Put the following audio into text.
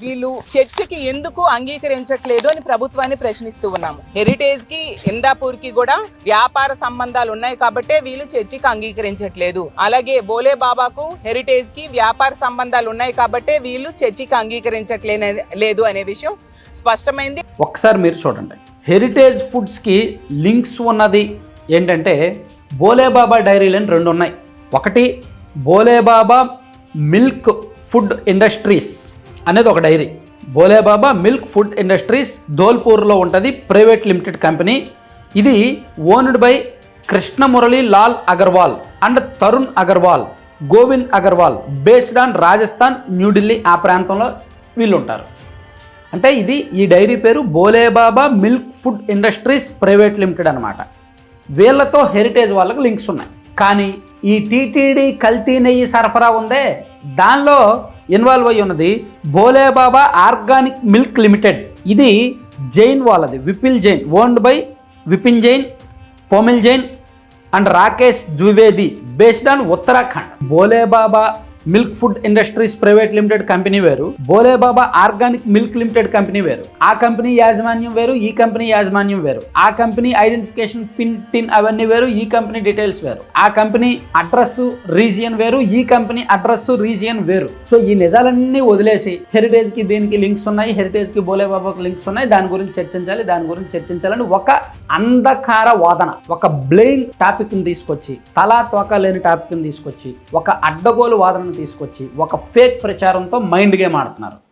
వీళ్ళు చర్చకి ఎందుకు అంగీకరించట్లేదు అని ప్రభుత్వాన్ని ప్రశ్నిస్తూ ఉన్నాము. హెరిటేజ్ కి ఇందాపూర్ కి కూడా వ్యాపార సంబంధాలు ఉన్నాయి కాబట్టే వీళ్ళు చర్చకి అంగీకరించట్లేదు. అలాగే బోలే బాబాకు హెరిటేజ్ కి వ్యాపార సంబంధాలు ఉన్నాయి కాబట్టే వీళ్ళు చర్చకి అంగీకరించట్లేదు అనే విషయం స్పష్టమైంది. ఒక్కసారి మీరు చూడండి, హెరిటేజ్ ఫుడ్స్కి లింక్స్ ఉన్నది ఏంటంటే బోలేబాబా డైరీలని 2 ఉన్నాయి. ఒకటి బోలేబాబా మిల్క్ ఫుడ్ ఇండస్ట్రీస్ అనేది ఒక dairy. Bholebaba milk food industries ధోల్పూర్లో ఉంటుంది, ప్రైవేట్ లిమిటెడ్ కంపెనీ. ఇది owned by Krishnamurali Lal Agarwal and Tarun Agarwal, Govind Agarwal, based on Rajasthan, New Delhi ఆ ప్రాంతంలో వీళ్ళు ఉంటారు. అంటే ఇది ఈ డైరీ పేరు Bholebaba milk food industries private limited అనమాట. వీళ్ళతో హెరిటేజ్ వాళ్ళకు లింక్స్ ఉన్నాయి. కానీ ఈ టీటీడీ కల్తీ నెయ్యి సరఫరా ఉందే, దానిలో ఇన్వాల్వ్ అయ్యి ఉన్నది బోలేబాబా ఆర్గానిక్ మిల్క్ లిమిటెడ్. ఇది జైన్ వాళ్ళది, Vipil Jain, owned by Vipin Jain, Pomil Jain and Rakesh Dwivedi, based on Uttarakhand. Bholebaba milk food industries private limited company వేరు, Bholebaba organic milk limited company వేరు. ఆ కంపెనీ యాజమాన్యం వేరు, ఈ కంపెనీ యాజమాన్యం వేరు. ఆ కంపెనీ ఐడెంటిఫికేషన్ పిన్ అవన్నీ వేరు, ఈ కంపెనీ డీటెయిల్స్ వేరు. ఆ కంపెనీ అడ్రస్ రీజియన్ వేరు, ఈ కంపెనీ అడ్రస్ రీజియన్ వేరు. సో ఈ నిజాలన్నీ వదిలేసి హెరిటేజ్ కి దీనికి లింక్స్ ఉన్నాయి, హెరిటేజ్ కి బోలేబాబాకి లింక్స్ ఉన్నాయి, దాని గురించి చర్చించాలని ఒక అంధకార వాదన, ఒక బ్లైండ్ టాపిక్ ని తీసుకొచ్చి, తలా తోక లేని టాపిక్ ని తీసుకొచ్చి, ఒక అడ్డగోలు వాదన తీసుకొచ్చి ఒక ఫేక్ ప్రచారంతో మైండ్ గేమ్ ఆడుతున్నారు.